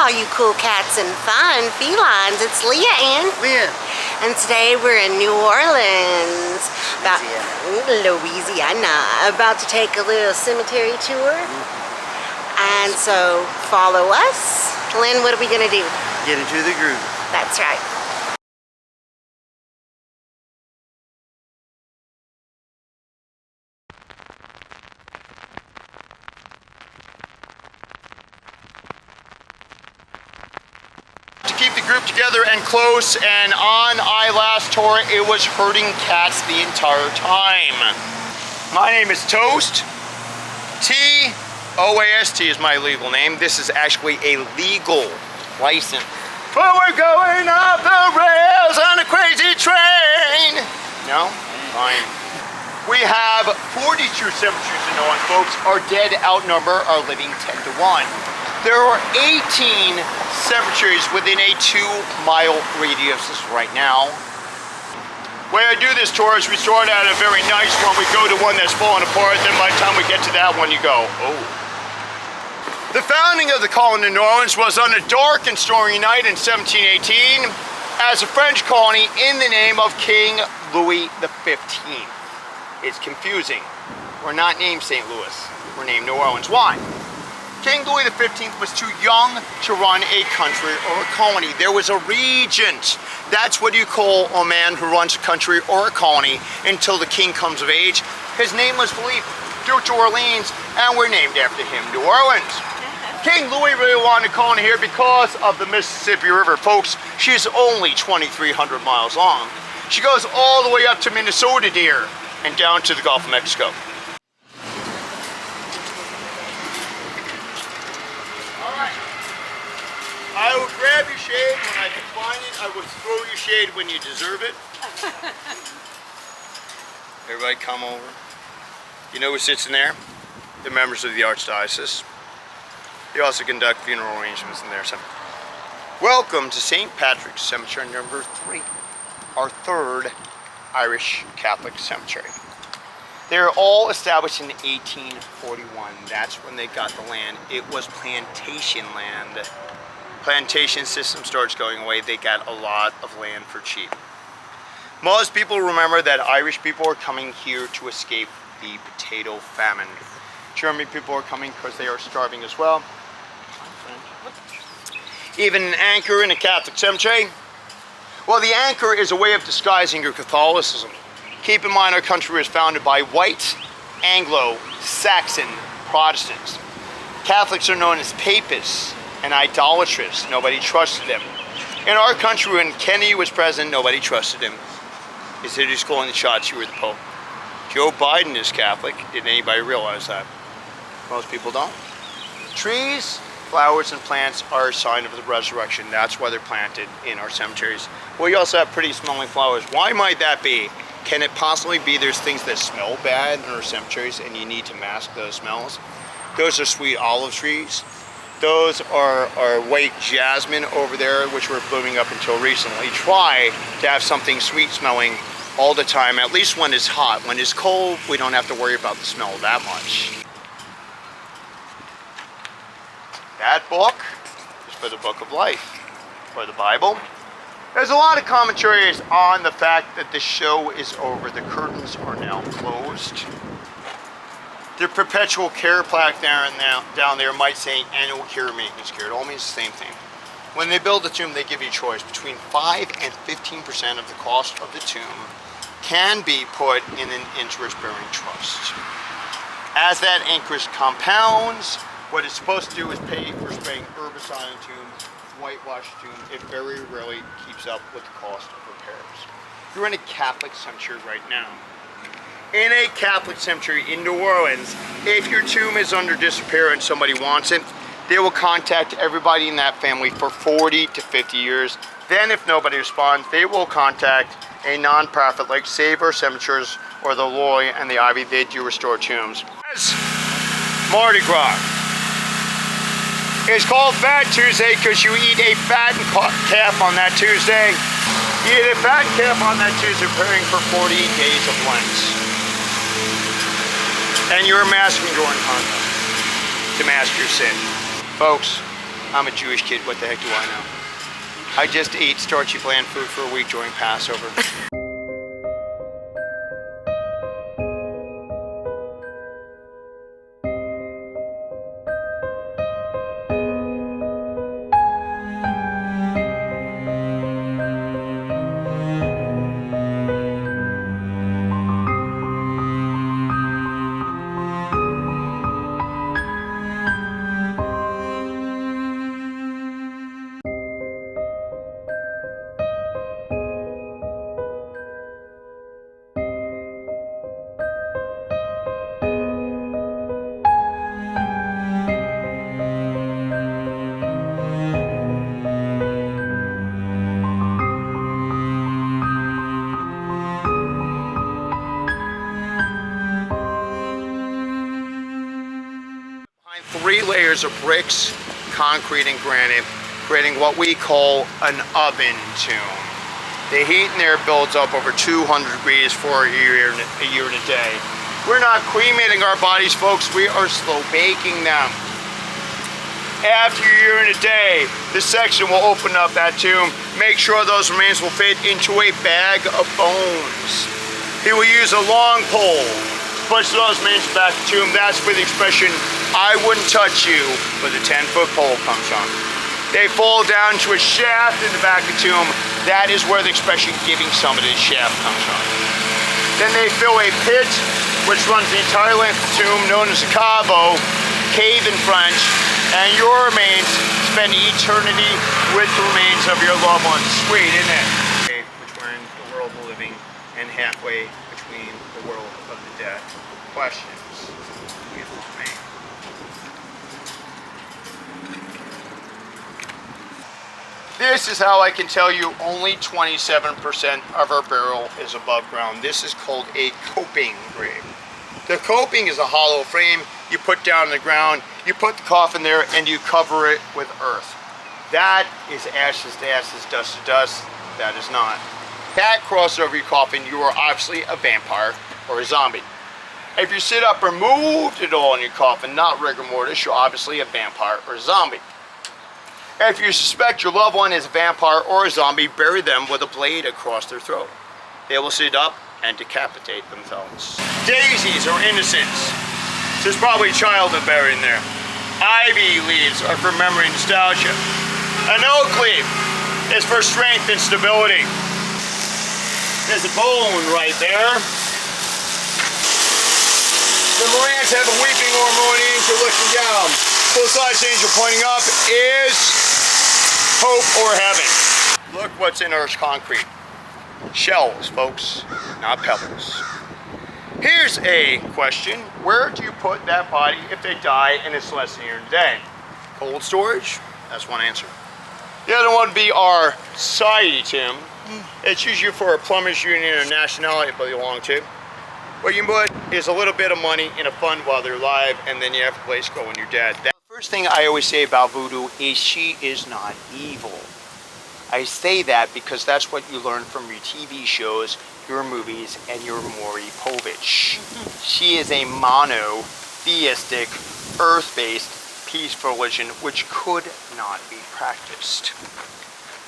all you cool cats and fun felines. It's Leah and today we're in New Orleans, Louisiana, about to take a little cemetery tour. And so follow us. Lynn, what are we gonna do? Get into the groove. That's right. Keep the group together and close, and on our last tour it was herding cats the entire time. My name is Toast. T-O-A-S-T is my legal name. This is actually a legal license. But we're going off the rails on a crazy train. No? Fine. We have 42 cemeteries in New Orleans, folks. Our dead outnumber our living 10 to 1. There are 18 cemeteries within a 2-mile radius right now. The way I do this tour is we start at a very nice one, we go to one that's falling apart, then by the time we get to that one you go, oh. The founding of the colony of New Orleans was on a dark and stormy night in 1718 as a French colony in the name of King Louis XV. It's confusing. We're not named St. Louis, we're named New Orleans. Why? King Louis XV was too young to run a country or a colony. There was a regent. That's what you call a man who runs a country or a colony until the king comes of age. His name was Philippe, Duke d'Orleans, and we're named after him, New Orleans. King Louis really wanted a colony here because of the Mississippi River. Folks, she is only 2,300 miles long. She goes all the way up to Minnesota, dear, and down to the Gulf of Mexico. I will grab your shade when I can find it. I will throw your shade when you deserve it. Everybody come over. You know who sits in there? The members of the Archdiocese. They also conduct funeral arrangements in there. So, welcome to St. Patrick's Cemetery number 3, our third Irish Catholic cemetery. They're all established in 1841. That's when they got the land. It was plantation land. Plantation system starts going away, they got a lot of land for cheap. Most people remember that Irish people are coming here to escape the potato famine. German people are coming because they are starving as well. Even an anchor in a Catholic cemetery? Well, the anchor is a way of disguising your Catholicism. Keep in mind our country was founded by white Anglo-Saxon Protestants. Catholics are known as papists and idolatrous. Nobody trusted them. In our country, when Kennedy was president, nobody trusted him. He said he's calling the shots, you were the Pope. Joe Biden is Catholic. Did anybody realize that? Most people don't. Trees, flowers, and plants are a sign of the resurrection. That's why they're planted in our cemeteries. We also have pretty smelling flowers. Why might that be? Can it possibly be there's things that smell bad in our cemeteries and you need to mask those smells? Those are sweet olive trees. Those are white jasmine over there, which were blooming up until recently. Try to have something sweet smelling all the time, at least when it's hot. When it's cold, we don't have to worry about the smell that much. That book is for the Book of Life, for the Bible. There's a lot of commentaries on the fact that the show is over. The curtains are now closed. The perpetual care plaque down there might say annual care maintenance care. It all means the same thing. When they build the tomb, they give you a choice between 5 and 15% of the cost of the tomb can be put in an interest-bearing trust. As that interest compounds, what it's supposed to do is pay for spraying herbicide on the tomb, whitewash the tomb. It very rarely keeps up with the cost of repairs. You're in a Catholic cemetery right now. In a Catholic cemetery in New Orleans, if your tomb is under disrepair and somebody wants it, they will contact everybody in that family for 40 to 50 years. Then if nobody responds, they will contact a non-profit like Save Our Cemeteries or the Loy and the Ivy. They do restore tombs. Mardi Gras. It's called Fat Tuesday because you eat a fattened calf on that Tuesday. You eat a fattened calf on that Tuesday preparing for 40 days of Lent. And you're masking during contact to mask your sin. Folks, I'm a Jewish kid, what the heck do I know? I just ate starchy bland food for a week during Passover. Behind 3 layers of bricks, concrete, and granite, creating what we call an oven tomb. The heat in there builds up over 200 degrees for a year and a day. We're not cremating our bodies, folks. We are slow baking them. After a year and a day, the section will open up that tomb, make sure those remains will fit into a bag of bones. He will use a long pole to push those remains back to the tomb. That's where the expression, "I wouldn't touch you," where the 10-foot pole comes from. They fall down to a shaft in the back of the tomb. That is where the expression "giving somebody a shaft" comes from. Then they fill a pit, which runs the entire length of the tomb, known as a cavo, cave in French, and your remains spend eternity with the remains of your loved ones. Sweet, isn't it? Between the world of the living and halfway between the world of the dead. Questions? Beautiful to me. This is how I can tell you only 27% of our burial is above ground. This is called a coping grave. The coping is a hollow frame you put down in the ground, you put the coffin there, and you cover it with earth. That is ashes to ashes, dust to dust. That is not. That crosses over your coffin, you are obviously a vampire or a zombie. If you sit up or moved at all in your coffin, not rigor mortis, you're obviously a vampire or a zombie. If you suspect your loved one is a vampire or a zombie, bury them with a blade across their throat. They will sit up and decapitate themselves. Daisies are innocents. There's probably a child buried in there. Ivy leaves are for memory and nostalgia. An oak leaf is for strength and stability. There's a bone right there. The Morans have a weeping or mourning angel looking down. Full-size angel pointing up is hope or heaven. Look what's in Earth's concrete. Shells, folks, not pebbles. Here's a question. Where do you put that body if they die and it's less than a year and a day? Cold storage? That's one answer. The other one would be our society tomb. It's usually for a plumbers union or nationality they belong to. What you put is a little bit of money in a fund while they're alive, and then you have a place to go when you're dead. The first thing I always say about voodoo is she is not evil. I say that because that's what you learn from your TV shows, your movies, and your Maury Povich. She is a monotheistic, earth-based, peaceful religion which could not be practiced.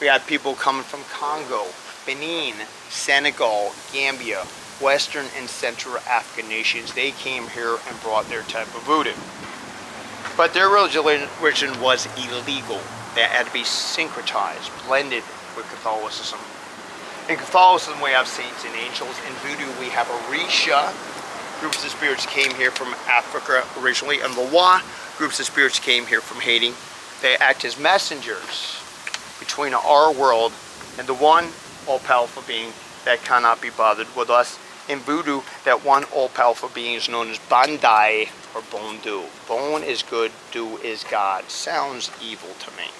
We had people coming from Congo, Benin, Senegal, Gambia, Western and Central African nations. They came here and brought their type of voodoo. But their religion was illegal. They had to be syncretized, blended with Catholicism. In Catholicism, we have saints and angels. In voodoo, we have Orisha. Groups of spirits came here from Africa originally, and Loa, groups of spirits came here from Haiti. They act as messengers between our world and the one all-powerful being that cannot be bothered with us. In voodoo, that one all-powerful being is known as Bandai or Bondu. Bon is good, do is God. Sounds evil to me.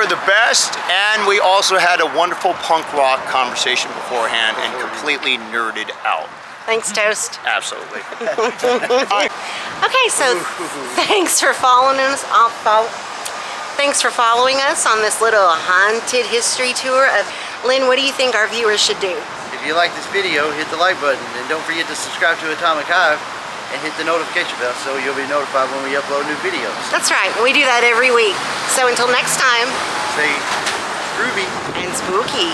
were the best, and we also had a wonderful punk rock conversation beforehand and completely nerded out. Thanks, Toast. Absolutely. Okay, so thanks for following us. Thanks for following us on this little haunted history tour of Lynn. What do you think our viewers should do? If you like this video, hit the like button and don't forget to subscribe to Atomic Hive and hit the notification bell so you'll be notified when we upload new videos. That's right. We do that every week. So until next time. Stay groovy and spooky.